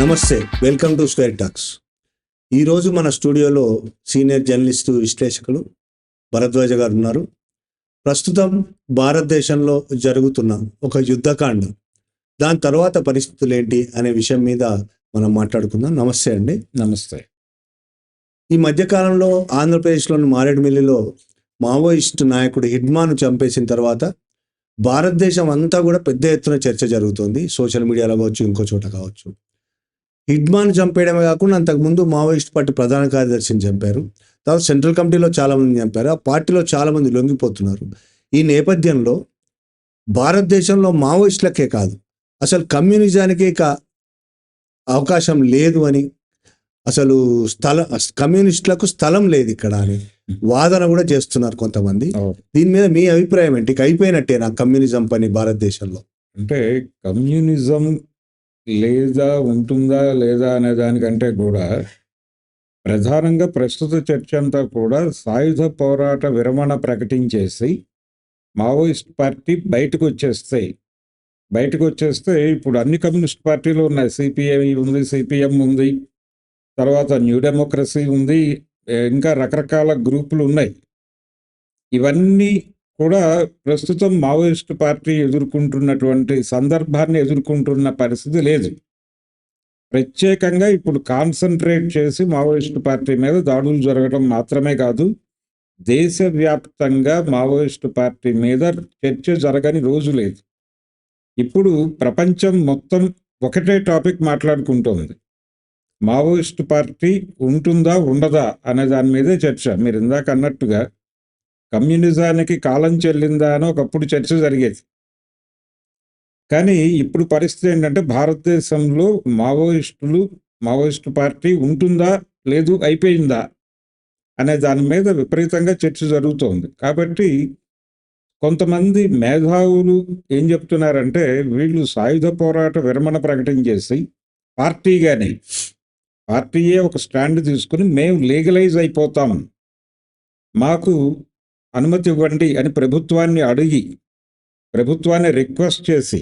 నమస్తే, welcome to square talks. ఈరోజు మన స్టూడియోలో సీనియర్ జర్నలిస్టు విశ్లేషకులు భరద్వాజ గారు ఉన్నారు. ప్రస్తుతం భారతదేశంలో జరుగుతున్న ఒక యుద్ధకాండ, దాని తర్వాత పరిస్థితులు ఏంటి అనే విషయం మీద మనం మాట్లాడుకుందాం. నమస్తే అండి. నమస్తే. ఈ మధ్యకాలంలో ఆంధ్రప్రదేశ్లోని మారేడుమిల్లిలో మావోయిస్టు నాయకుడు హిడ్మాను చంపేసిన తర్వాత భారతదేశం అంతా కూడా పెద్ద ఎత్తున చర్చ జరుగుతుంది. సోషల్ మీడియాలో కావచ్చు, ఇంకో చోట కావచ్చు. హిడ్మాన్ చంపేయడమే కాకుండా అంతకుముందు మావోయిస్ట్ పార్టీ ప్రధాన కార్యదర్శిని చంపారు. తర్వాత సెంట్రల్ కమిటీలో చాలామంది చంపారు. ఆ పార్టీలో చాలామంది లొంగిపోతున్నారు. ఈ నేపథ్యంలో భారతదేశంలో మావోయిస్టులకే కాదు, అసలు కమ్యూనిజానికి ఇక అవకాశం లేదు అని, అసలు కమ్యూనిస్టులకు స్థలం లేదు ఇక్కడ అని వాదన కూడా చేస్తున్నారు కొంతమంది. దీని మీద మీ అభిప్రాయం ఏంటి? ఇక అయిపోయినట్టే నా కమ్యూనిజం పని భారతదేశంలో? అంటే కమ్యూనిజం లేదా ఉంటుందా లేదా అనే దానికంటే కూడా ప్రధానంగా ప్రస్తుత చర్చ అంతా కూడా సాయుధ పోరాట విరమణ ప్రకటించేసి మావోయిస్ట్ పార్టీ బయటకు వచ్చేస్తే ఇప్పుడు అన్ని కమ్యూనిస్ట్ పార్టీలు ఉన్నాయి. సిపిఐ ఉంది, సిపిఎం ఉంది, తర్వాత న్యూ డెమోక్రసీ ఉంది, ఇంకా రకరకాల గ్రూపులు ఉన్నాయి. ఇవన్నీ కూడా ప్రస్తుతం మావోయిస్ట్ పార్టీ ఎదుర్కొంటున్నటువంటి సందర్భాన్ని ఎదుర్కొంటున్న పరిస్థితి లేదు. ప్రత్యేకంగా ఇప్పుడు కాన్సన్ట్రేట్ చేసి మావోయిస్ట్ పార్టీ మీద దాడులు జరగడం మాత్రమే కాదు, దేశవ్యాప్తంగా మావోయిస్ట్ పార్టీ మీద చర్చ జరగని రోజు లేదు. ఇప్పుడు ప్రపంచం మొత్తం ఒకటే టాపిక్ మాట్లాడుకుంటోంది. మావోయిస్ట్ పార్టీ ఉంటుందా ఉండదా అనే దాని మీదే చర్చ. మీరు ఇందాక అన్నట్టుగా కమ్యూనిజానికి కాలం చెల్లిందా అని ఒకప్పుడు చర్చ జరిగేది. కానీ ఇప్పుడు పరిస్థితి ఏంటంటే భారతదేశంలో మావోయిస్టు పార్టీ ఉంటుందా లేదు అయిపోయిందా అనే దాని మీద విపరీతంగా చర్చ జరుగుతోంది. కాబట్టి కొంతమంది మేధావులు ఏం చెప్తున్నారంటే, వీళ్ళు సాయుధ పోరాట విరమణ ప్రకటించేసి పార్టీయే ఒక స్టాండ్ తీసుకుని మేము లీగలైజ్ అయిపోతాం, మాకు అనుమతి ఇవ్వండి అని ప్రభుత్వాన్ని రిక్వెస్ట్ చేసి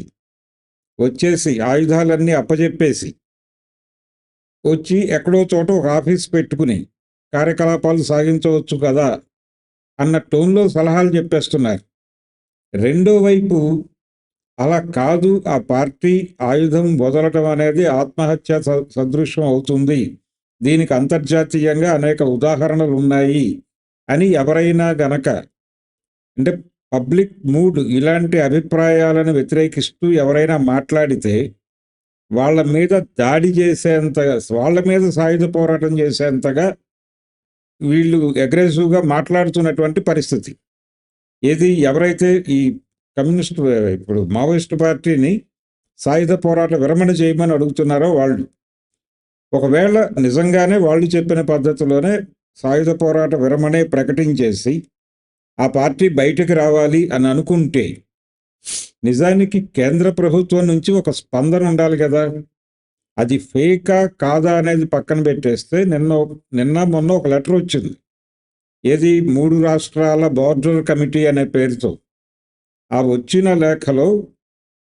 వచ్చేసి ఆయుధాలన్నీ అప్పజెప్పేసి వచ్చి ఎక్కడో చోట ఒక ఆఫీస్ పెట్టుకుని కార్యకలాపాలు సాగించవచ్చు కదా అన్న టోన్లో సలహాలు చెప్పేస్తున్నారు. రెండో వైపు అలా కాదు, ఆ పార్టీ ఆయుధం వదలటం అనేది ఆత్మహత్య సదృశ్యం అవుతుంది, దీనికి అంతర్జాతీయంగా అనేక ఉదాహరణలు ఉన్నాయి అని ఎవరైనా గనక, అంటే పబ్లిక్ మూడ్ ఇలాంటి అభిప్రాయాలను వ్యతిరేకిస్తూ ఎవరైనా మాట్లాడితే వాళ్ళ మీద దాడి చేసేంతగా, వాళ్ళ మీద సాయుధ పోరాటం చేసేంతగా వీళ్ళు అగ్రెసివ్గా మాట్లాడుతున్నటువంటి పరిస్థితి. ఎవరైతే ఈ ఇప్పుడు మావోయిస్టు పార్టీని సాయుధ పోరాట విరమణ చేయమని అడుగుతున్నారో వాళ్ళు, ఒకవేళ నిజంగానే వాళ్ళు చెప్పిన పద్ధతిలోనే సాయుధ పోరాట విరమణే ప్రకటించేసి ఆ పార్టీ బయటకు రావాలి అని అనుకుంటే, నిజానికి కేంద్ర ప్రభుత్వం నుంచి ఒక స్పందన ఉండాలి కదా. అది ఫేకా కాదా అనేది పక్కన పెట్టేస్తే నిన్న మొన్న ఒక లెటర్ వచ్చింది. 3 రాష్ట్రాల బోర్డర్ కమిటీ అనే పేరుతో. ఆ వచ్చిన లేఖలో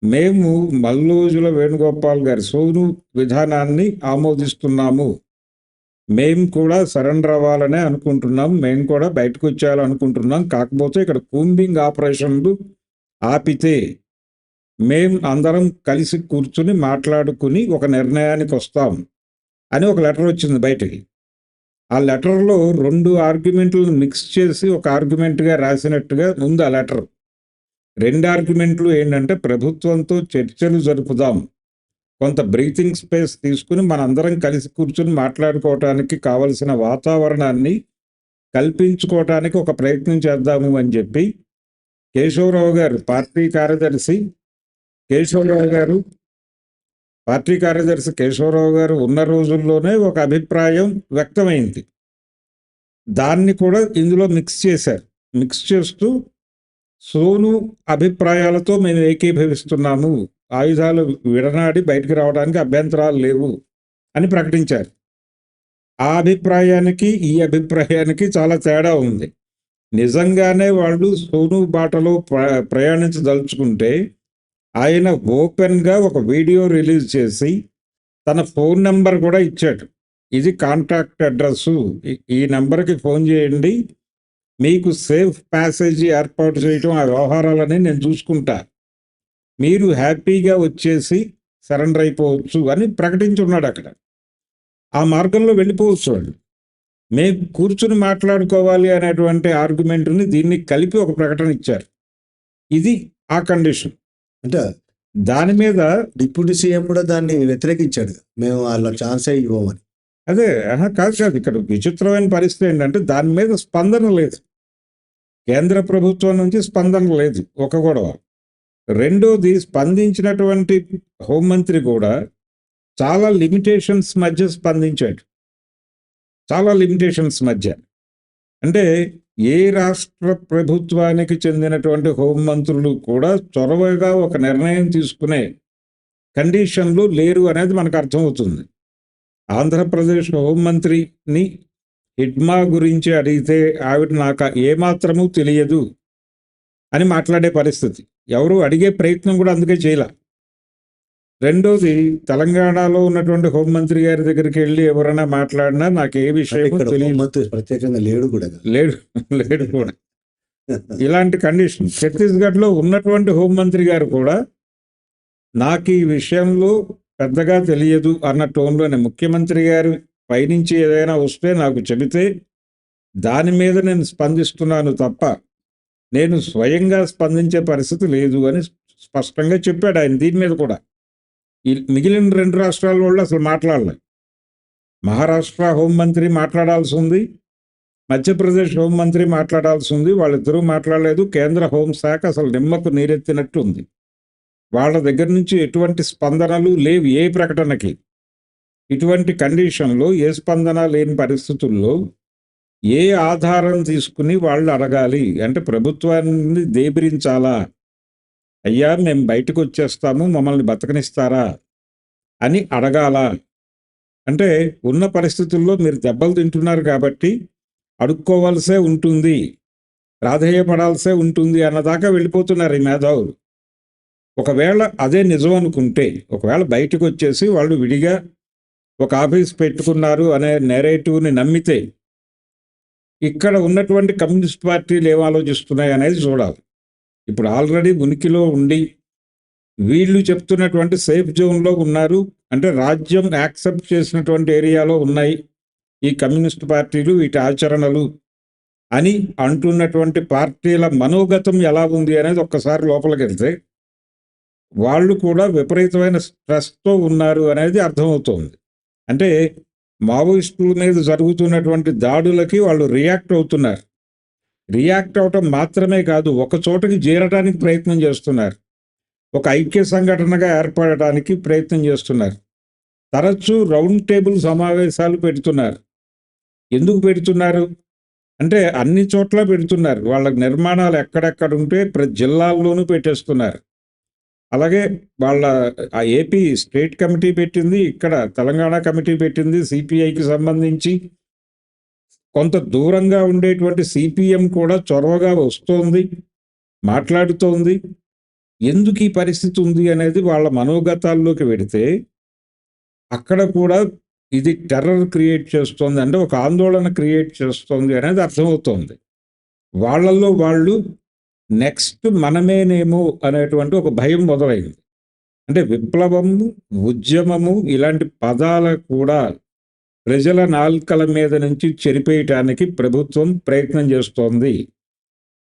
మేము మల్లోజుల వేణుగోపాల్ గారి సోను విధానాన్ని ఆమోదిస్తున్నాము, మేము కూడా సరెండర్ అవ్వాలనే అనుకుంటున్నాం, మేము కూడా బయటకు వచ్చేయాలనుకుంటున్నాం, కాకపోతే ఇక్కడ కూంబింగ్ ఆపరేషన్లు ఆపితే మేము అందరం కలిసి కూర్చుని మాట్లాడుకుని ఒక నిర్ణయానికి వస్తాం అని ఒక లెటర్ వచ్చింది బయటికి. ఆ లెటర్లో 2 ఆర్గ్యుమెంట్లను మిక్స్ చేసి ఒక ఆర్గ్యుమెంట్గా రాసినట్టుగా ఉంది ఆ లెటర్. 2 ఆర్గ్యుమెంట్లు ఏంటంటే, ప్రభుత్వంతో చర్చలు జరుపుదాం, కొంత బ్రీతింగ్ స్పేస్ తీసుకుని మనందరం కలిసి కూర్చుని మాట్లాడుకోవటానికి కావలసిన వాతావరణాన్ని కల్పించుకోవటానికి ఒక ప్రయత్నం చేద్దాము అని చెప్పి కేశవరావు గారు పార్టీ కార్యదర్శి కేశవరావు గారు ఉన్న రోజుల్లోనే ఒక అభిప్రాయం వ్యక్తమైంది. దాన్ని కూడా ఇందులో మిక్స్ చేస్తూ సోను అభిప్రాయాలతో మేము ఏకీభవిస్తున్నాము, ఆయుధాలు విడనాడి బయటకు రావడానికి అభ్యంతరాలు లేవు అని ప్రకటించారు. ఆ అభిప్రాయానికి ఈ అభిప్రాయానికి చాలా తేడా ఉంది. నిజంగానే వాళ్ళు సోను బాటలో ప్రయాణించదలుచుకుంటే ఆయన ఓపెన్గా ఒక వీడియో రిలీజ్ చేసి తన ఫోన్ నెంబర్ కూడా ఇచ్చాడు. ఇది కాంటాక్ట్ అడ్రస్, ఈ నెంబర్కి ఫోన్ చేయండి, మీకు సేఫ్ ప్యాసేజీ ఏర్పాటు చేయటం ఆ వ్యవహారాలని నేను చూసుకుంటా, మీరు హ్యాపీగా వచ్చేసి సరెండర్ అయిపోవచ్చు అని ప్రకటించున్నాడు. అక్కడ ఆ మార్గంలో వెళ్ళిపోవచ్చు వాళ్ళు. మేము కూర్చుని మాట్లాడుకోవాలి అనేటువంటి ఆర్గ్యుమెంట్ని దీన్ని కలిపి ఒక ప్రకటన ఇచ్చారు. ఇది ఆ కండిషన్. అంటే దాని మీద డిప్యూటీ సీఎం కూడా దాన్ని వ్యతిరేకించాడు, మేము వాళ్ళ ఛాన్సే ఇవ్వమని. అదే కాదు ఇక్కడ విచిత్రమైన పరిస్థితి ఏంటంటే దాని మీద స్పందన లేదు. కేంద్ర ప్రభుత్వం నుంచి స్పందన లేదు, ఒక గొడవ. రెండోది, స్పందించినటువంటి హోంమంత్రి కూడా చాలా లిమిటేషన్స్ మధ్య స్పందించాడు. చాలా లిమిటేషన్స్ మధ్య. అంటే ఏ రాష్ట్ర ప్రభుత్వానికి చెందినటువంటి హోంమంత్రులు కూడా చొరవగా ఒక నిర్ణయం తీసుకునే కండిషన్లు లేరు అనేది మనకు అర్థమవుతుంది. ఆంధ్రప్రదేశ్ హోంమంత్రిని హిడ్మా గురించి అడిగితే ఆవిడ నాకు ఏమాత్రమూ తెలియదు అని మాట్లాడే పరిస్థితి. ఎవరు అడిగే ప్రయత్నం కూడా అందుకే చేయలే. రెండోది, తెలంగాణలో ఉన్నటువంటి హోంమంత్రి గారి దగ్గరికి వెళ్ళి ఎవరైనా మాట్లాడినా నాకు ఏ విషయం ఇక్కడ తెలియదు, హోంమంత్రి ప్రత్యేకంగా లేడు కూడా. లేడు కూడా. ఇలాంటి కండిషన్. ఛత్తీస్గఢ్లో ఉన్నటువంటి హోంమంత్రి గారు కూడా నాకు ఈ విషయంలో పెద్దగా తెలియదు అన్న టోన్లోనే, ముఖ్యమంత్రి గారు పైనుంచి ఏదైనా వస్తే నాకు చెబితే దాని మీద నేను స్పందిస్తున్నాను తప్ప నేను స్వయంగా స్పందించే పరిస్థితి లేదు అని స్పష్టంగా చెప్పాడు ఆయన. దీని మీద కూడా మిగిలిన 2 రాష్ట్రాల వాళ్ళు అసలు మాట్లాడలేదు. మహారాష్ట్ర హోంమంత్రి మాట్లాడాల్సి ఉంది, మధ్యప్రదేశ్ హోంమంత్రి మాట్లాడాల్సి ఉంది, వాళ్ళిద్దరూ మాట్లాడలేదు. కేంద్ర హోంశాఖ అసలు నిమ్మకు నీరెత్తినట్టు ఉంది. వాళ్ళ దగ్గర నుంచి ఎటువంటి స్పందనలు లేవు ఏ ప్రకటనకి. ఇటువంటి కండిషన్లో ఏ స్పందన లేని పరిస్థితుల్లో ఏ ఆధారం తీసుకుని వాళ్ళు అడగాలి అంటే ప్రభుత్వాన్ని దేబిరించాలా, అయ్యా మేము బయటకు వచ్చేస్తాము మమ్మల్ని బతకనిస్తారా అని అడగాలా? అంటే ఉన్న పరిస్థితుల్లో మీరు దెబ్బలు తింటున్నారు కాబట్టి అడుక్కోవాల్సే ఉంటుంది, ప్రాధేయపడాల్సే ఉంటుంది అన్నదాకా వెళ్ళిపోతున్నారు ఈ మేధావులు. ఒకవేళ అదే నిజం అనుకుంటే, ఒకవేళ బయటకు వచ్చేసి వాళ్ళు విడిగా ఒక ఆఫీస్ పెట్టుకున్నారు అనే నెరేటివ్ని నమ్మితే ఇక్కడ ఉన్నటువంటి కమ్యూనిస్ట్ పార్టీలు ఏం ఆలోచిస్తున్నాయి అనేది చూడాలి. ఇప్పుడు ఆల్రెడీ ఉనికిలో ఉండి వీళ్ళు చెప్తున్నటువంటి సేఫ్ జోన్లో ఉన్నారు, అంటే రాజ్యం యాక్సెప్ట్ చేసినటువంటి ఏరియాలో ఉన్నాయి ఈ కమ్యూనిస్ట్ పార్టీలు, వీటి ఆచరణలు అని అంటున్నటువంటి పార్టీల మనోగతం ఎలా ఉంది అనేది ఒక్కసారి లోపలికి వెళ్తే వాళ్ళు కూడా విపరీతమైన స్ట్రెస్తో ఉన్నారు అనేది అర్థమవుతోంది. అంటే మావోయిస్టుల మీద జరుగుతున్నటువంటి దాడులకి వాళ్ళు రియాక్ట్ అవుతున్నారు. రియాక్ట్ అవటం మాత్రమే కాదు, ఒక చోటకి చేరడానికి ప్రయత్నం చేస్తున్నారు, ఒక ఐక్య సంఘటనగా ఏర్పడటానికి ప్రయత్నం చేస్తున్నారు. తరచూ రౌండ్ టేబుల్ సమావేశాలు పెడుతున్నారు. ఎందుకు పెడుతున్నారు అంటే అన్ని చోట్ల పెడుతున్నారు. వాళ్ళ నిర్మాణాలు ఎక్కడెక్కడ ఉంటే ప్రతి జిల్లాల్లోనూ పెట్టేస్తున్నారు. అలాగే వాళ్ళ ఆ ఏపీ స్టేట్ కమిటీ పెట్టింది, ఇక్కడ తెలంగాణ కమిటీ పెట్టింది. సిపిఐకి సంబంధించి కొంత దూరంగా ఉండేటువంటి సిపిఎం కూడా చొరవగా వస్తోంది, మాట్లాడుతోంది. ఎందుకు ఈ పరిస్థితి ఉంది అనేది వాళ్ళ మనోగతాల్లోకి వెడితే అక్కడ కూడా ఇది టెర్రర్ క్రియేట్ చేస్తోంది, అంటే ఒక ఆందోళన క్రియేట్ చేస్తోంది అనేది అర్థమవుతోంది. వాళ్ళల్లో వాళ్ళు నెక్స్ట్ మనమేనేమో అనేటువంటి ఒక భయం మొదలైంది. అంటే విప్లవము, ఉద్యమము ఇలాంటి పదాల కూడా ప్రజల నాల్కల మీద నుంచి చెరిపేయటానికి ప్రభుత్వం ప్రయత్నం చేస్తోంది.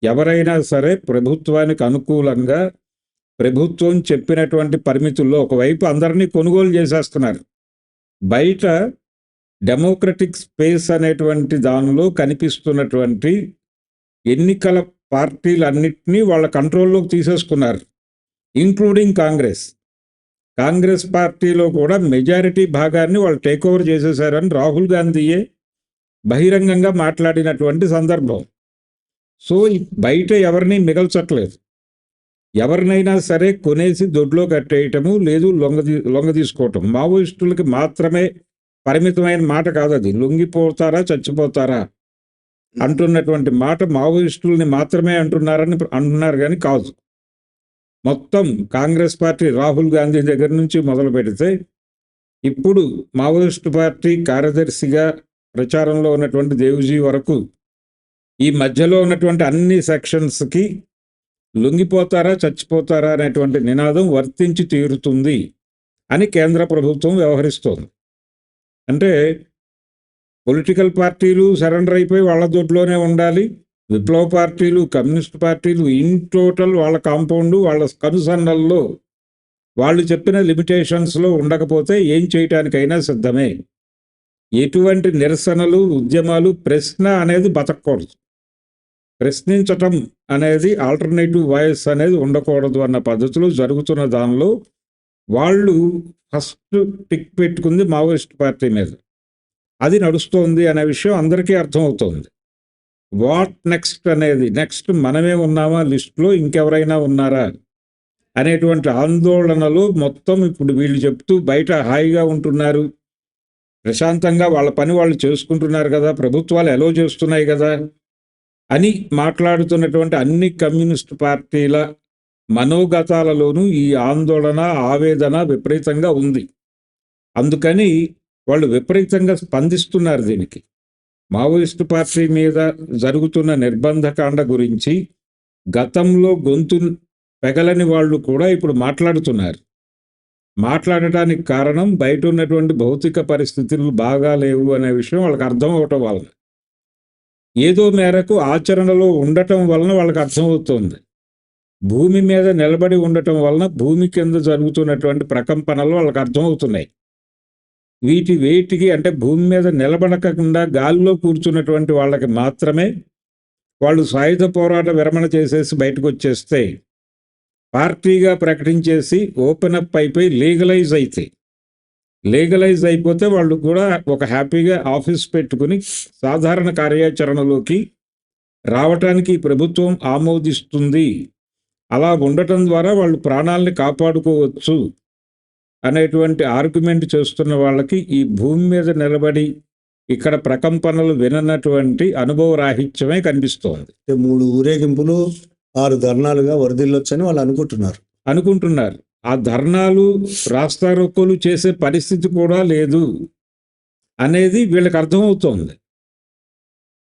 ఎవరైనా సరే ప్రభుత్వానికి అనుకూలంగా ప్రభుత్వం చెప్పినటువంటి పరిమితుల్లో ఒకవైపు అందరినీ కొనుగోలు చేసేస్తున్నారు. బయట డెమోక్రటిక్ స్పేస్ అనేటువంటి దానిలో కనిపిస్తున్నటువంటి ఎన్నికల పార్టీలన్నింటినీ వాళ్ళ కంట్రోల్లోకి తీసేసుకున్నారు, ఇంక్లూడింగ్ కాంగ్రెస్ పార్టీలో కూడా మెజారిటీ భాగాన్ని వాళ్ళు టేక్ ఓవర్ చేసేశారని రాహుల్ గాంధీయే బహిరంగంగా మాట్లాడినటువంటి సందర్భం. సో బయట ఎవరిని మిగల్చట్లేదు. ఎవరినైనా సరే కొనేసి దొడ్లో కట్టేయటము, లేదు లొంగ తీసుకోవటం. మావోయిస్టులకి మాత్రమే పరిమితమైన మాట కాదు అది. లొంగిపోతారా చచ్చిపోతారా అంటున్నటువంటి మాట మావోయిస్టుల్ని మాత్రమే అంటున్నారు కానీ కాదు. మొత్తం కాంగ్రెస్ పార్టీ రాహుల్ గాంధీ దగ్గర నుంచి మొదలు పెడితే ఇప్పుడు మావోయిస్టు పార్టీ కార్యదర్శిగా ప్రచారంలో ఉన్నటువంటి దేవ్జీ వరకు ఈ మధ్యలో ఉన్నటువంటి అన్ని సెక్షన్స్కి లొంగిపోతారా చచ్చిపోతారా అనేటువంటి నినాదం వర్తించి తీరుతుంది అని కేంద్ర ప్రభుత్వం వ్యవహరిస్తోంది. అంటే పొలిటికల్ పార్టీలు సరెండర్ అయిపోయి వాళ్ళ దొడ్లోనే ఉండాలి, విప్లవ పార్టీలు, కమ్యూనిస్ట్ పార్టీలు ఇన్ టోటల్ వాళ్ళ కాంపౌండ్, వాళ్ళ కనుసన్నల్లో వాళ్ళు చెప్పిన లిమిటేషన్స్లో ఉండకపోతే ఏం చేయటానికైనా సిద్ధమే. ఎటువంటి నిరసనలు, ఉద్యమాలు, ప్రశ్న అనేది బతకూడదు, ప్రశ్నించటం అనేది ఆల్టర్నేటివ్ వాయిస్ అనేది ఉండకూడదు అన్న పద్ధతిలో జరుగుతున్న దానిలో వాళ్ళు ఫస్ట్ టిక్ పెట్టుకుంది మావోయిస్ట్ పార్టీ మీద. అది నడుస్తోంది అనే విషయం అందరికీ అర్థమవుతోంది. వాట్ నెక్స్ట్ అనేది, నెక్స్ట్ మనమే ఉన్నామా లిస్టులో, ఇంకెవరైనా ఉన్నారా అనేటువంటి ఆందోళనలు మొత్తం ఇప్పుడు వీళ్ళు చెప్తూ బయట హాయిగా ఉంటున్నారు, ప్రశాంతంగా వాళ్ళ పని వాళ్ళు చేసుకుంటున్నారు కదా, ప్రభుత్వాలు ఎలో చేస్తున్నాయి కదా అని మాట్లాడుతున్నటువంటి అన్ని కమ్యూనిస్ట్ పార్టీల మనోగతాలలోనూ ఈ ఆందోళన, ఆవేదన విపరీతంగా ఉంది. అందుకని వాళ్ళు విపరీతంగా స్పందిస్తున్నారు దీనికి. మావోయిస్టు పార్టీ మీద జరుగుతున్న నిర్బంధకాండ గురించి గతంలో గొంతు పెగలని వాళ్ళు కూడా ఇప్పుడు మాట్లాడుతున్నారు. మాట్లాడటానికి కారణం బయట ఉన్నటువంటి భౌతిక పరిస్థితులు బాగా లేవు అనే విషయం వాళ్ళకి అర్థం అవటం వలన, ఏదో మేరకు ఆచరణలో ఉండటం వలన వాళ్ళకి అర్థమవుతుంది. భూమి మీద నిలబడి ఉండటం వలన భూమి కింద జరుగుతున్నటువంటి ప్రకంపనలు వాళ్ళకి అర్థమవుతున్నాయి. వేటికి అంటే భూమి మీద నిలబడకుండా గాలిలో కూర్చున్నటువంటి వాళ్ళకి మాత్రమే వాళ్ళు సాయుధ పోరాట విరమణ చేసేసి బయటకు వచ్చేస్తే, పార్టీగా ప్రకటించేసి ఓపెన్ అప్ అయిపోయి లీగలైజ్ అయిపోతే వాళ్ళు కూడా ఒక హ్యాపీగా ఆఫీస్ పెట్టుకుని సాధారణ కార్యాచరణలోకి రావటానికి ప్రభుత్వం ఆమోదిస్తుంది. అలా ఉండటం ద్వారా వాళ్ళు ప్రాణాలని కాపాడుకోవచ్చు అనేటువంటి ఆర్గ్యుమెంట్ చేస్తున్న వాళ్ళకి ఈ భూమి మీద నిలబడి ఇక్కడ ప్రకంపనలు విననటువంటి అనుభవ రాహిత్యమే కనిపిస్తోంది. 3 ఊరేగింపులు 6 ధర్నాలుగా వరదిల్లొచ్చని వాళ్ళు అనుకుంటున్నారు. ఆ ధర్నాలు, రాస్తారోకోలు చేసే పరిస్థితి కూడా లేదు అనేది వీళ్ళకి అర్థమవుతోంది.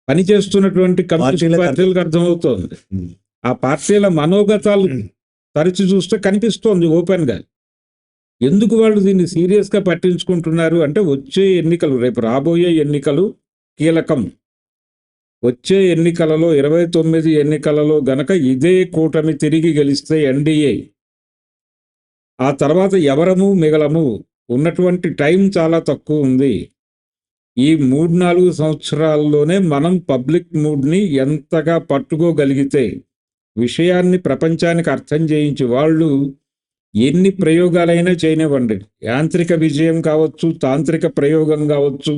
పనిచేస్తున్నటువంటి కమ్యూనిస్ట్ పార్టీలకు అర్థమవుతోంది. ఆ పార్టీల మనోగతాలు తరచి చూస్తే కనిపిస్తోంది ఓపెన్గా. ఎందుకు వాళ్ళు దీన్ని సీరియస్గా పట్టించుకుంటున్నారు అంటే వచ్చే ఎన్నికలు, రేపు రాబోయే ఎన్నికలు కీలకం. వచ్చే ఎన్నికలలో 29 ఎన్నికలలో గనక ఇదే కూటమి తిరిగి గెలిస్తే ఎన్డీఏ, ఆ తర్వాత ఎవరము మిగలము, ఉన్నటువంటి టైం చాలా తక్కువ ఉంది. ఈ 3-4 సంవత్సరాల్లోనే మనం పబ్లిక్ మూడ్ని ఎంతగా పట్టుకోగలిగితే, విషయాన్ని ప్రపంచానికి అర్థం చేయించి వాళ్ళు ఎన్ని ప్రయోగాలైనా చేయనివ్వండి, యాంత్రిక విజయం కావచ్చు, తాంత్రిక ప్రయోగం కావచ్చు,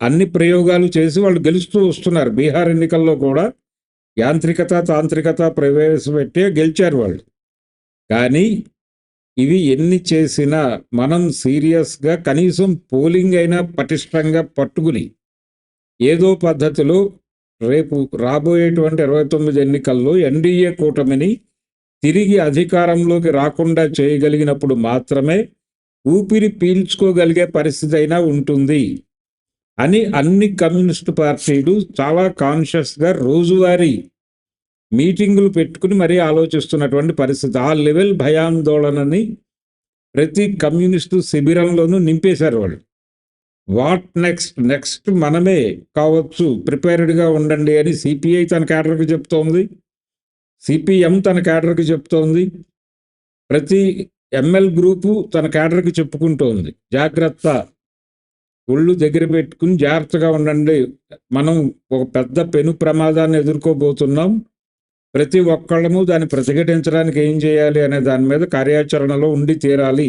అన్ని ప్రయోగాలు చేసి వాళ్ళు గెలుస్తూ వస్తున్నారు. బీహార్ ఎన్నికల్లో కూడా యాంత్రికత, తాంత్రికత ప్రవేశపెట్టే గెలిచారు వాళ్ళు. కానీ ఇవి ఎన్ని చేసినా మనం సీరియస్గా కనీసం పోలింగ్ అయినా పటిష్టంగా పట్టుకుని ఏదో పద్ధతిలో రేపు రాబోయేటువంటి 29 ఎన్నికల్లో ఎన్డీఏ కూటమిని తిరిగి అధికారంలోకి రాకుండా చేయగలిగినప్పుడు మాత్రమే ఊపిరి పీల్చుకోగలిగే పరిస్థితి అయినా ఉంటుంది అని అన్ని కమ్యూనిస్టు పార్టీలు చాలా కాన్షియస్గా రోజువారీ మీటింగులు పెట్టుకుని మరీ ఆలోచిస్తున్నటువంటి పరిస్థితి. ఆ లెవెల్ భయాందోళనని ప్రతి కమ్యూనిస్టు శిబిరంలోనూ నింపేశారు వాళ్ళు. వాట్ నెక్స్ట్ మనమే కావచ్చు, ప్రిపేర్డ్గా ఉండండి అని సిపిఐ తన క్యాడర్కి చెప్తోంది, సిపిఎం తన క్యాడర్కి చెప్తోంది, ప్రతి ఎంఎల్ గ్రూపు తన క్యాడర్కి చెప్పుకుంటోంది, జాగ్రత్త, ఒళ్ళు దగ్గర పెట్టుకుని జాగ్రత్తగా ఉండండి, మనం ఒక పెద్ద పెను ప్రమాదాన్ని ఎదుర్కోబోతున్నాం, ప్రతి ఒక్కళ్ళము దాన్ని ప్రతిఘటించడానికి ఏం చేయాలి అనే దాని మీద కార్యాచరణలో ఉండి తీరాలి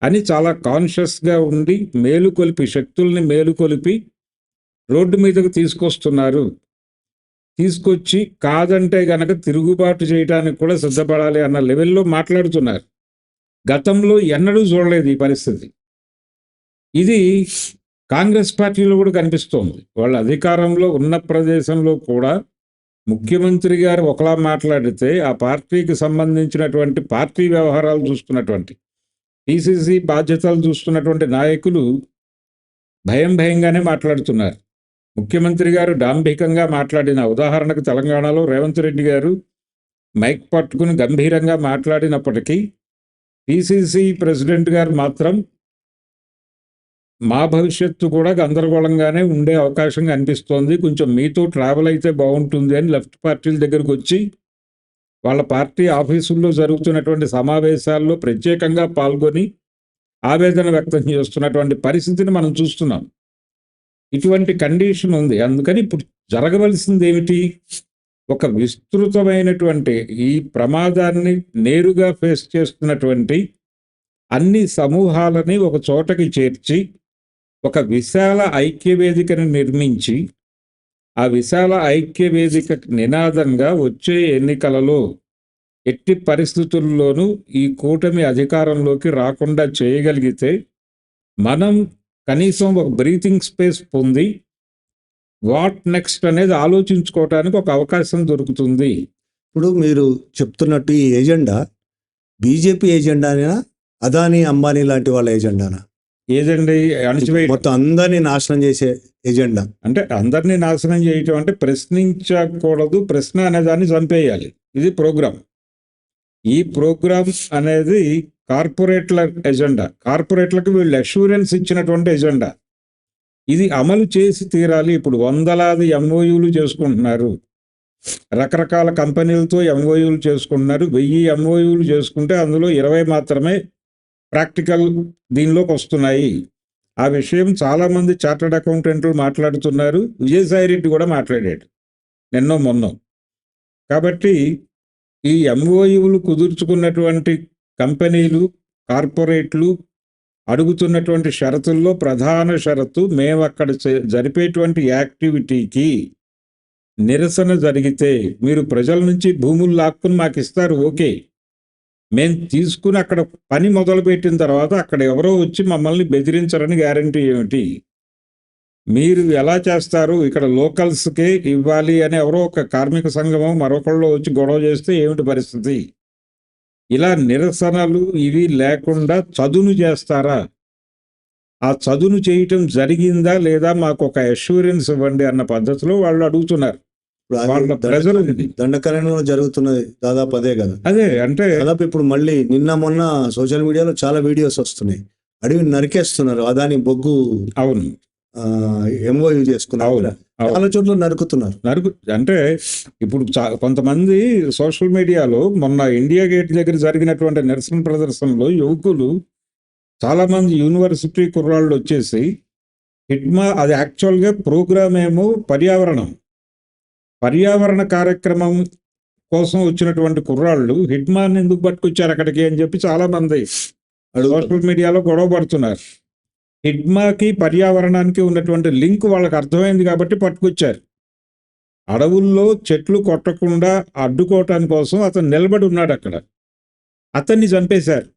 అని చాలా కాన్షియస్గా ఉండి మేలుకొలిపి, శక్తుల్ని మేలుకొలిపి రోడ్డు మీదకు తీసుకొస్తున్నారు. తీసుకొచ్చి కాదంటే గనక తిరుగుబాటు చేయడానికి కూడా సిద్ధపడాలి అన్న లెవెల్లో మాట్లాడుతున్నారు. గతంలో ఎన్నడూ చూడలేదు ఈ పరిస్థితి. ఇది కాంగ్రెస్ పార్టీలో కూడా కనిపిస్తోంది. వాళ్ళ అధికారంలో ఉన్న ప్రదేశంలో కూడా ముఖ్యమంత్రి గారు ఒకలా మాట్లాడితే ఆ పార్టీకి సంబంధించినటువంటి పార్టీ వ్యవహారాలు చూస్తున్నటువంటి పిసిసి బాధ్యతలు చూస్తున్నటువంటి నాయకులు భయంగానే మాట్లాడుతున్నారు. ముఖ్యమంత్రి గారు డాంభికంగా మాట్లాడిన, ఉదాహరణకు తెలంగాణలో రేవంత్ రెడ్డి గారు మైక్ పట్టుకుని గంభీరంగా మాట్లాడినప్పటికీ పిసిసి ప్రెసిడెంట్ గారు మాత్రం మా భవిష్యత్తు కూడా గందరగోళంగానే ఉండే అవకాశం కనిపిస్తోంది, కొంచెం మీతో ట్రావెల్ అయితే బాగుంటుంది అని లెఫ్ట్ పార్టీల దగ్గరకు వచ్చి వాళ్ళ పార్టీ ఆఫీసుల్లో జరుగుతున్నటువంటి సమావేశాల్లో ప్రత్యేకంగా పాల్గొని ఆవేదన వ్యక్తం చేస్తున్నటువంటి పరిస్థితిని మనం చూస్తున్నాం. ఇటువంటి కండిషన్ ఉంది. అందుకని ఇప్పుడు జరగవలసింది ఏమిటి? ఒక విస్తృతమైనటువంటి ఈ ప్రమాదాన్ని నేరుగా ఫేస్ చేస్తున్నటువంటి అన్ని సమూహాలని ఒక చోటకి చేర్చి ఒక విశాల ఐక్యవేదికను నిర్మించి ఆ విశాల ఐక్యవేదిక నినాదంగా వచ్చే ఎన్నికలలో ఎట్టి పరిస్థితుల్లోనూ ఈ కూటమి అధికారంలోకి రాకుండా చేయగలిగితే మనం కనీసం ఒక బ్రీతింగ్ స్పేస్ పొంది వాట్ నెక్స్ట్ అనేది ఆలోచించుకోవటానికి ఒక అవకాశం దొరుకుతుంది. ఇప్పుడు మీరు చెప్తున్నట్టు ఈ ఎజెండా బీజేపీ ఎజెండానా, అదానీ అంబానీ లాంటి వాళ్ళ ఎజెండానా? ఏదండి అణచివేయడం, మొత్తం అందరినీ నాశనం చేసే ఎజెండా. అంటే అందరినీ నాశనం చేయటం అంటే ప్రశ్నించకూడదు, ప్రశ్న అనేదాన్ని చంపేయాలి. ఇది ప్రోగ్రాం. ఈ ప్రోగ్రామ్ అనేది కార్పొరేట్ల ఎజెండా. కార్పొరేట్లకు వీళ్ళు అష్యూరెన్స్ ఇచ్చినటువంటి ఎజెండా. ఇది అమలు చేసి తీరాలి. ఇప్పుడు వందలాది ఎంఓయూలు చేసుకుంటున్నారు, రకరకాల కంపెనీలతో ఎంఓయూలు చేసుకుంటున్నారు. 1000 ఎంఓయూలు చేసుకుంటే అందులో 20 మాత్రమే ప్రాక్టికల్ దీనిలోకి వస్తున్నాయి. ఆ విషయం చాలామంది చార్టర్డ్ అకౌంటెంట్లు మాట్లాడుతున్నారు. విజయసాయి రెడ్డి కూడా మాట్లాడాడు నిన్నో మొన్నో. కాబట్టి ఈ ఎంఓయూలు కుదుర్చుకున్నటువంటి కంపెనీలు, కార్పొరేట్లు అడుగుతున్నటువంటి షరతుల్లో ప్రధాన షరతు, మేము అక్కడ జరిపేటువంటి యాక్టివిటీకి నిరసన జరిగితే మీరు ప్రజల నుంచి భూములు లాక్కుని మాకు ఇస్తారు, ఓకే. మేము తీసుకుని అక్కడ పని మొదలుపెట్టిన తర్వాత అక్కడ ఎవరో వచ్చి మమ్మల్ని బెదిరించరని గ్యారంటీ ఏమిటి? మీరు ఎలా చేస్తారు? ఇక్కడ లోకల్స్కే ఇవ్వాలి అని ఎవరో ఒక కార్మిక సంఘమో మరొకళ్ళు వచ్చి గొడవ చేస్తే ఏమిటి పరిస్థితి? ఇలా నిరసనలు ఇవి లేకుండా చదును చేస్తారా? ఆ చదును చేయటం జరిగిందా లేదా మాకు ఒక అష్యూరెన్స్ ఇవ్వండి అన్న పద్ధతిలో వాళ్ళు అడుగుతున్నారు. వాళ్ళ ప్రజలు దండకారణ్యంలో జరుగుతున్నది దాదాపు అదే కదా. అదే అంటే దాదాపు ఇప్పుడు మళ్ళీ నిన్న మొన్న సోషల్ మీడియాలో చాలా వీడియోస్ వస్తున్నాయి. అడవిని నరికేస్తున్నారు, అదాని బొగ్గు అవును ఎంఓయూ చేసుకున్నారు, చాలా చోట్ల నరుకుతున్నారు. అంటే ఇప్పుడు కొంతమంది సోషల్ మీడియాలో మొన్న ఇండియా గేట్ దగ్గర జరిగినటువంటి నిరసన ప్రదర్శనలో యువకులు చాలామంది యూనివర్సిటీ కుర్రాళ్ళు వచ్చేసి హిడ్మా, అది యాక్చువల్గా ప్రోగ్రామ్ ఏమో పర్యావరణ కార్యక్రమం కోసం వచ్చినటువంటి కుర్రాళ్ళు హిడ్మాని ఎందుకు పట్టుకొచ్చారు అక్కడికి అని చెప్పి చాలామంది సోషల్ మీడియాలో గొడవ పడుతున్నారు. హిడ్మాకి పర్యావరణానికి ఉన్నటువంటి లింక్ వాళ్ళకి అర్థమైంది కాబట్టి పట్టుకొచ్చారు. అడవుల్లో చెట్లు కొట్టకుండా అడ్డుకోవటానికి కోసం అతను నిలబడి ఉన్నాడు అక్కడ. అతన్ని చంపేశారు.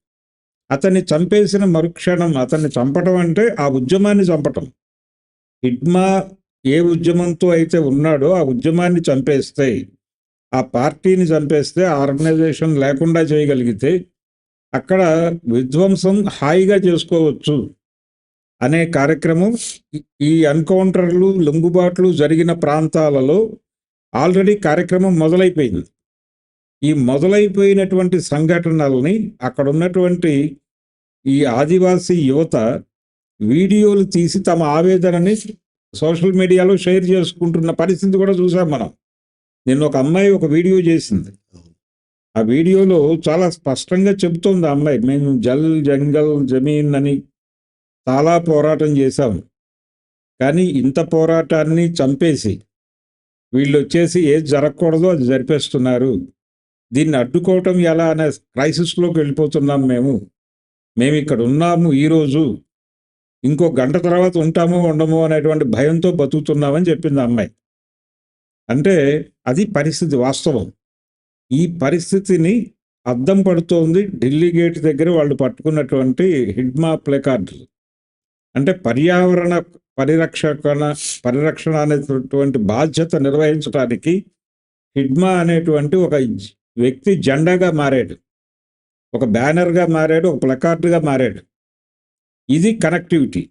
అతన్ని చంపేసిన మరుక్షణం, అతన్ని చంపటం అంటే ఆ ఉద్యమాన్ని చంపటం. హిడ్మా ఏ ఉద్యమంతో అయితే ఉన్నాడో ఆ ఉద్యమాన్ని చంపేస్తే, ఆ పార్టీని చంపేస్తే, ఆ ఆర్గనైజేషన్ లేకుండా చేయగలిగితే అక్కడ విధ్వంసం హాయిగా చేసుకోవచ్చు అనే కార్యక్రమం ఈ ఎన్కౌంటర్లు, లొంగుబాట్లు జరిగిన ప్రాంతాలలో ఆల్రెడీ కార్యక్రమం మొదలైపోయింది. ఈ మొదలైపోయినటువంటి సంఘటనల్ని అక్కడ ఉన్నటువంటి ఈ ఆదివాసీ యువత వీడియోలు తీసి తమ ఆవేదనని సోషల్ మీడియాలో షేర్ చేసుకుంటున్న పరిస్థితి కూడా చూసాం మనం. నిన్న ఒక అమ్మాయి ఒక వీడియో చేసింది. ఆ వీడియోలో చాలా స్పష్టంగా చెబుతోంది ఆ అమ్మాయి, మేము జల్ జంగల్ జమీన్ అని చాలా పోరాటం చేశాం, కానీ ఇంత పోరాటాన్ని చంపేసి వీళ్ళు వచ్చేసి ఏది జరగకూడదో అది జరిపేస్తున్నారు. దీన్ని అడ్డుకోవటం ఎలా అనే క్రైసిస్లోకి వెళ్ళిపోతున్నాం. మేము ఇక్కడ ఉన్నాము ఈరోజు, ఇంకో గంట తర్వాత ఉంటామో ఉండమో అనేటువంటి భయంతో బతుకుతున్నామని చెప్పింది ఆ అమ్మాయి. అంటే అది పరిస్థితి, వాస్తవం. ఈ పరిస్థితిని అద్దం పడుతోంది ఢిల్లీ గేట్ దగ్గర వాళ్ళు పట్టుకున్నటువంటి హిడ్మా ప్లేకార్డులు. అంటే పర్యావరణ పరిరక్షణ అనేటువంటి బాధ్యత నిర్వహించడానికి హిడ్మా అనేటువంటి ఒక వ్యక్తి జెండాగా మారాడు. ఒక బ్యానర్గా మారాడు, ఒక ప్లకార్డుగా మారాడు. ఇది కనెక్టివిటీ.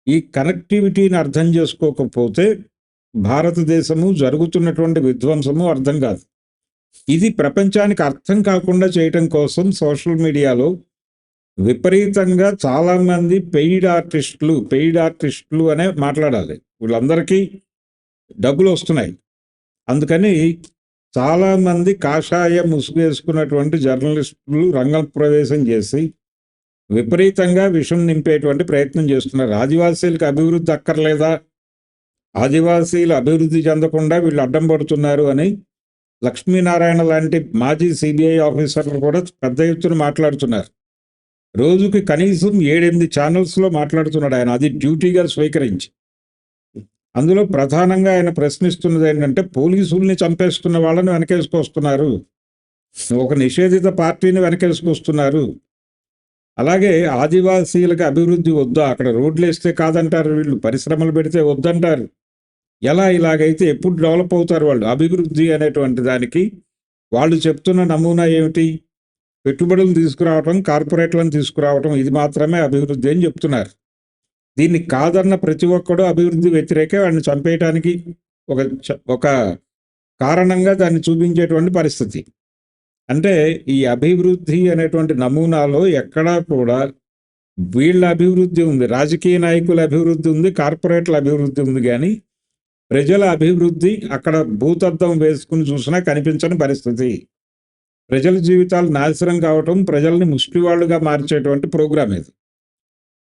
ఈ కనెక్టివిటీని అర్థం చేసుకోకపోతే భారతదేశము జరుగుతున్నటువంటి విధ్వంసము అర్థం కాదు. ఇది ప్రపంచానికి అర్థం కాకుండా చేయటం కోసం సోషల్ మీడియాలో విపరీతంగా చాలామంది పెయిడ్ ఆర్టిస్టులు అనే మాట్లాడాలి. వీళ్ళందరికీ డబ్బులు వస్తున్నాయి. అందుకని చాలామంది కాషాయ ముసుగు వేసుకున్నటువంటి జర్నలిస్టులు రంగం ప్రవేశం చేసి విపరీతంగా విషం నింపేటువంటి ప్రయత్నం చేస్తున్నారు. ఆదివాసీలకు అభివృద్ధి అక్కర్లేదా, ఆదివాసీలు అభివృద్ధి చెందకుండా వీళ్ళు అడ్డం పడుతున్నారు అని లక్ష్మీనారాయణ లాంటి మాజీ సిబిఐ ఆఫీసర్లు కూడా పెద్ద ఎత్తున మాట్లాడుతున్నారు. రోజుకి కనీసం 7-8 ఛానల్స్లో మాట్లాడుతున్నాడు ఆయన, అది డ్యూటీగా స్వీకరించి. అందులో ప్రధానంగా ఆయన ప్రశ్నిస్తున్నది ఏంటంటే, పోలీసుల్ని చంపేస్తున్న వాళ్ళని వెనకేసుకొస్తున్నారు, ఒక నిషేధిత పార్టీని వెనకేసుకొస్తున్నారు. అలాగే ఆదివాసీలకు అభివృద్ధి వద్దా, అక్కడ రోడ్లు వేస్తే కాదంటారు వీళ్ళు, పరిశ్రమలు పెడితే వద్దంటారు. ఇలాగైతే ఎప్పుడు డెవలప్ అవుతారు వాళ్ళు? అభివృద్ధి అనేటువంటి దానికి వాళ్ళు చెప్తున్న నమూనా ఏమిటి? పెట్టుబడులు తీసుకురావటం, కార్పొరేట్లను తీసుకురావటం, ఇది మాత్రమే అభివృద్ధి అని చెప్తున్నారు. దీన్ని కాదన్న ప్రతి ఒక్కడు అభివృద్ధి వ్యతిరేకే, వాడిని చంపేయటానికి ఒక కారణంగా దాన్ని చూపించేటువంటి పరిస్థితి. అంటే ఈ అభివృద్ధి అనేటువంటి నమూనాలో ఎక్కడా కూడా వీళ్ళ అభివృద్ధి ఉంది, రాజకీయ నాయకుల అభివృద్ధి ఉంది, కార్పొరేట్ల అభివృద్ధి ఉంది, కానీ ప్రజల అభివృద్ధి అక్కడ భూతద్దం వేసుకుని చూసినా కనిపించని పరిస్థితి. ప్రజల జీవితాలు నాశనం కావటం, ప్రజల్ని ముష్టివాళ్లుగా మార్చేటువంటి ప్రోగ్రాం ఇది.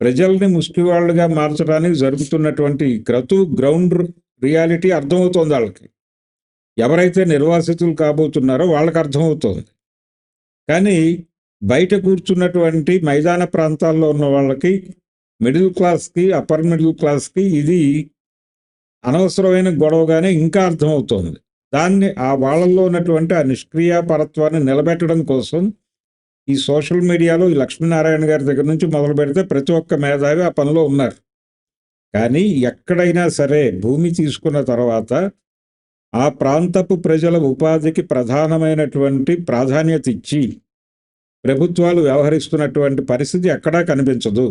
ప్రజల్ని ముష్టివాళ్లుగా మార్చడానికి జరుగుతున్నటువంటి గ్రౌండ్ రియాలిటీ అర్థమవుతోంది వాళ్ళకి. ఎవరైతే నిర్వాసితులు కాబోతున్నారో వాళ్ళకి అర్థమవుతోంది. కానీ బయట కూర్చున్నటువంటి మైదాన ప్రాంతాల్లో ఉన్న వాళ్ళకి, మిడిల్ క్లాస్కి, అప్పర్ మిడిల్ క్లాస్కి ఇది అనవసరమైన గొడవగానే ఇంకా అర్థమవుతోంది. దాన్ని వాళ్ళల్లో ఉన్నటువంటి ఆ నిష్క్రియాపరత్వాన్ని నిలబెట్టడం కోసం ఈ సోషల్ మీడియాలో ఈ లక్ష్మీనారాయణ గారి దగ్గర నుంచి మొదలు పెడితే ప్రతి ఒక్క మేధావి ఆ పనిలో ఉన్నారు. కానీ ఎక్కడైనా సరే భూమి తీసుకున్న తర్వాత ఆ ప్రాంతపు ప్రజల ఉపాధికి ప్రధానమైనటువంటి ప్రాధాన్యత ఇచ్చి ప్రభుత్వాలు వ్యవహరిస్తున్నటువంటి పరిస్థితి ఎక్కడా కనిపించదు.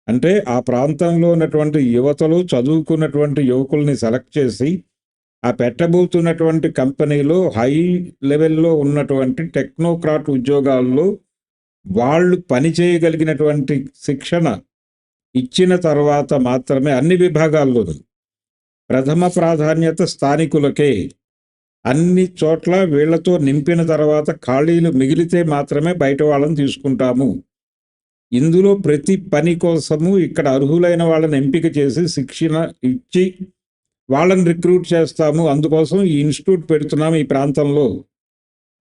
అంటే ఆ ప్రాంతంలో ఉన్నటువంటి యువతలు, చదువుకున్నటువంటి యువకుల్ని సెలెక్ట్ చేసి ఆ పెట్టబోతున్నటువంటి కంపెనీలో హై లెవెల్లో ఉన్నటువంటి టెక్నోక్రాట్ ఉద్యోగాల్లో వాళ్ళు పనిచేయగలిగినటువంటి శిక్షణ ఇచ్చిన తర్వాత మాత్రమే అన్ని విభాగాల్లోనూ ప్రథమ ప్రాధాన్యత స్థానికులకే. అన్ని చోట్ల వీళ్లతో నింపిన తర్వాత ఖాళీలు మిగిలితే మాత్రమే బయట వాళ్ళని తీసుకుంటాము. ఇందులో ప్రతి పని కోసము ఇక్కడ అర్హులైన వాళ్ళని ఎంపిక చేసి శిక్షణ ఇచ్చి వాళ్ళని రిక్రూట్ చేస్తాము, అందుకోసం ఈ ఇన్స్టిట్యూట్ పెడుతున్నాము ఈ ప్రాంతంలో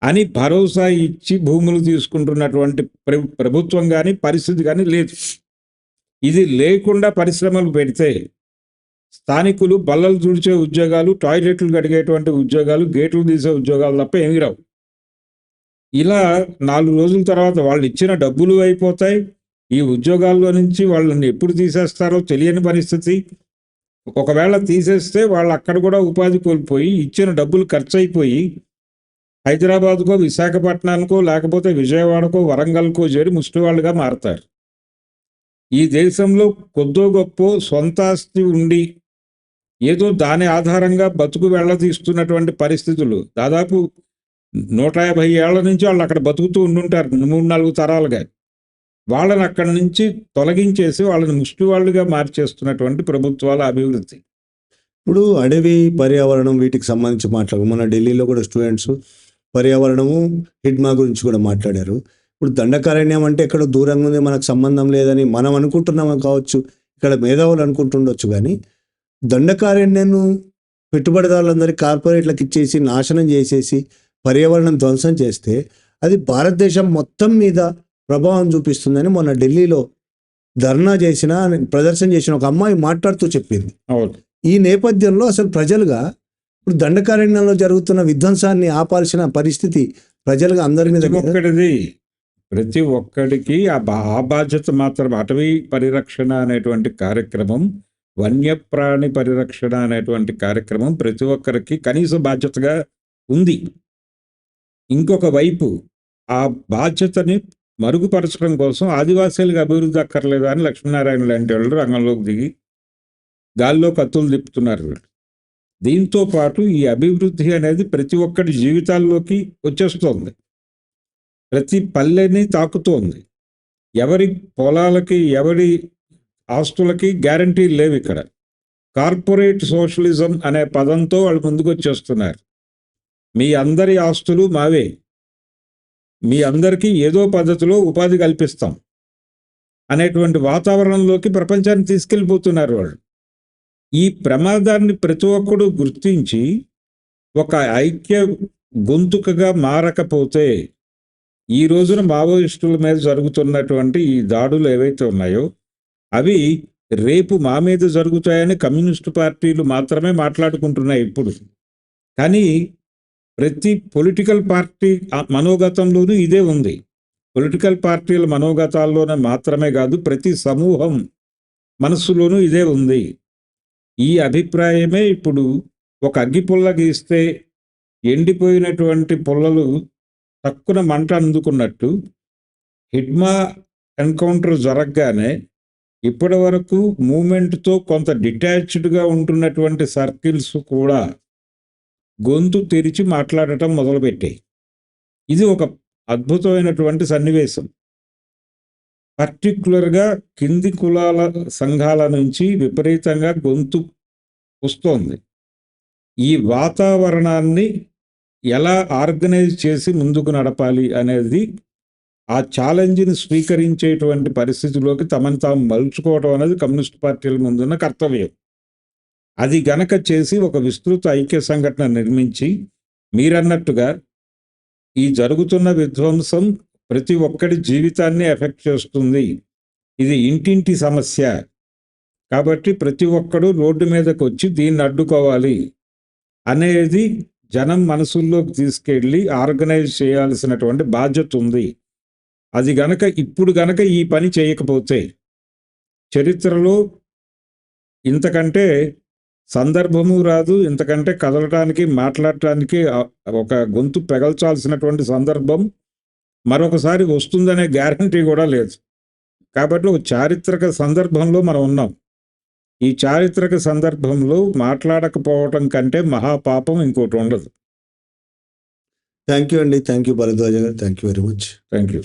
అని భరోసా ఇచ్చి భూములు తీసుకుంటున్నటువంటి ప్రభుత్వం కానీ పరిస్థితి కానీ లేదు. ఇది లేకుండా పరిశ్రమలు పెడితే స్థానికులు బల్లలు తుడిచే ఉద్యోగాలు, టాయిలెట్లు కడిగేటువంటి ఉద్యోగాలు, గేట్లు తీసే ఉద్యోగాలు తప్ప ఏమీ రావు. ఇలా 4 రోజుల తర్వాత వాళ్ళు ఇచ్చిన డబ్బులు అయిపోతాయి. ఈ ఉద్యోగాల్లో నుంచి వాళ్ళని ఎప్పుడు తీసేస్తారో తెలియని పరిస్థితి. ఒకవేళ తీసేస్తే వాళ్ళు అక్కడ కూడా ఉపాధి కోల్పోయి ఇచ్చిన డబ్బులు ఖర్చు అయిపోయి హైదరాబాద్కో, విశాఖపట్నానికో, లేకపోతే విజయవాడకో, వరంగల్కో చేరి ముష్టివాళ్ళుగా మారతారు. ఈ దేశంలో కొద్దో గొప్ప సొంత ఆస్తి ఉండి ఏదో దాని ఆధారంగా బతుకు వెళ్ళదీస్తున్నటువంటి పరిస్థితులు దాదాపు 150 ఏళ్ల నుంచి వాళ్ళు అక్కడ బతుకుతూ ఉండుంటారు 3-4 తరాలుగా. వాళ్ళని అక్కడి నుంచి తొలగించేసి వాళ్ళని ముష్టివాళ్ళుగా మార్చేస్తున్నటువంటి ప్రభుత్వాల అభివృద్ధి. ఇప్పుడు అడవి, పర్యావరణం వీటికి సంబంధించి మన ఢిల్లీలో కూడా స్టూడెంట్స్ పర్యావరణము, హిడ్మా గురించి కూడా మాట్లాడారు. ఇప్పుడు దండకారణ్యం అంటే ఎక్కడ దూరంగా ఉంది, మనకు సంబంధం లేదని మనం అనుకుంటున్నాము కావచ్చు, ఇక్కడ మేధావులు అనుకుంటుండొచ్చు. కానీ దండకారణ్యాన్ని పెట్టుబడిదారులందరికీ కార్పొరేట్లకు ఇచ్చేసి నాశనం చేసేసి పర్యావరణం ధ్వంసం చేస్తే అది భారతదేశం మొత్తం మీద ప్రభావం చూపిస్తుందని మొన్న ఢిల్లీలో ప్రదర్శన చేసిన ఒక అమ్మాయి మాట్లాడుతూ చెప్పింది. ఈ నేపథ్యంలో అసలు ప్రజలుగా ఇప్పుడు దండకారణ్యంలో జరుగుతున్న విధ్వంసాన్ని ఆపాల్సిన పరిస్థితి ప్రజలుగా అందరి మీద ప్రతి ఒక్కడికి ఆ బాధ్యత మాత్రం. అటవీ పరిరక్షణ అనేటువంటి కార్యక్రమం, వన్యప్రాణి పరిరక్షణ అనేటువంటి కార్యక్రమం ప్రతి ఒక్కరికి కనీస బాధ్యతగా ఉంది. ఇంకొక వైపు ఆ బాధ్యతని మరుగుపరచడం కోసం ఆదివాసీలకు అభివృద్ధి అక్కర్లేదా అని లక్ష్మీనారాయణ లాంటి వాళ్ళు రంగంలోకి దిగి గాల్లో కత్తులు తిప్పుతున్నారు వీళ్ళు. దీంతో పాటు ఈ అభివృద్ధి అనేది ప్రతి ఒక్కరి జీవితాల్లోకి వచ్చేస్తోంది, ప్రతి పల్లెని తాకుతోంది. ఎవరి పొలాలకి ఎవరి ఆస్తులకి గ్యారంటీ లేవు ఇక్కడ. కార్పొరేట్ సోషలిజం అనే పదంతో వాళ్ళు ముందుకు వచ్చేస్తున్నారు. మీ అందరి ఆస్తులు మావే, మీ అందరికీ ఏదో పద్ధతిలో ఉపాధి కల్పిస్తాం అనేటువంటి వాతావరణంలోకి ప్రపంచాన్ని తీసుకెళ్ళిపోతున్నారు వాళ్ళు. ఈ ప్రమాదాన్ని ప్రతి ఒక్కడు గుర్తించి ఒక ఐక్య గొంతుకగా మారకపోతే ఈ రోజున మావోయిస్టుల మీద జరుగుతున్నటువంటి ఈ దాడులు ఏవైతే ఉన్నాయో అవి రేపు మా మీద జరుగుతాయని కమ్యూనిస్టు పార్టీలు మాత్రమే మాట్లాడుకుంటున్నాయి ఇప్పుడు. కానీ ప్రతి పొలిటికల్ పార్టీ మనోగతంలోనూ ఇదే ఉంది. పొలిటికల్ పార్టీల మనోగతాల్లోనే మాత్రమే కాదు, ప్రతి సమూహం మనస్సులోనూ ఇదే ఉంది. ఈ అభిప్రాయమే ఇప్పుడు ఒక అగ్గి పుల్ల గీస్తే ఎండిపోయినటువంటి పుల్లలు తక్కువ మంట అందుకున్నట్టు హిడ్మా ఎన్కౌంటర్ జరగగానే ఇప్పటి వరకు మూమెంట్తో కొంత డిటాచ్డ్గా ఉంటున్నటువంటి సర్కిల్స్ కూడా గొంతు తెరిచి మాట్లాడటం మొదలుపెట్టాయి. ఇది ఒక అద్భుతమైనటువంటి సన్నివేశం. పర్టిక్యులర్గా కింది కులాల సంఘాల నుంచి విపరీతంగా గొంతు వస్తోంది. ఈ వాతావరణాన్ని ఎలా ఆర్గనైజ్ చేసి ముందుకు నడపాలి అనేది, ఆ ఛాలెంజ్ని స్వీకరించేటువంటి పరిస్థితిలోకి తమను తాము మలుచుకోవడం అనేది కమ్యూనిస్ట్ పార్టీల ముందున్న కర్తవ్యం. అది గనక చేసి ఒక విస్తృత ఐక్య సంఘటన నిర్మించి, మీరన్నట్టుగా ఈ జరుగుతున్న విధ్వంసం ప్రతి ఒక్కడి జీవితాన్ని ఎఫెక్ట్ చేస్తుంది, ఇది ఇంటింటి సమస్య కాబట్టి ప్రతి ఒక్కడు రోడ్డు మీదకి వచ్చి దీన్ని అడ్డుకోవాలి అనేది జనం మనసుల్లోకి తీసుకెళ్ళి ఆర్గనైజ్ చేయాల్సినటువంటి బాధ్యత ఉంది. అది గనక ఇప్పుడు గనక ఈ పని చేయకపోతే చరిత్రలో ఇంతకంటే సందర్భము రాదు, ఇంతకంటే కదలటానికి మాట్లాడటానికి ఒక గొంతు పెగల్చాల్సినటువంటి సందర్భం మరొకసారి వస్తుందనే గ్యారంటీ కూడా లేదు. కాబట్టి ఒక చారిత్రక సందర్భంలో మనం ఉన్నాం. ఈ చారిత్రక సందర్భంలో మాట్లాడకపోవటం కంటే మహాపాపం ఇంకోటి ఉండదు. థ్యాంక్ యూ అండి. థ్యాంక్ యూ భరద్వాజ గారు. Thank you very much. Thank you.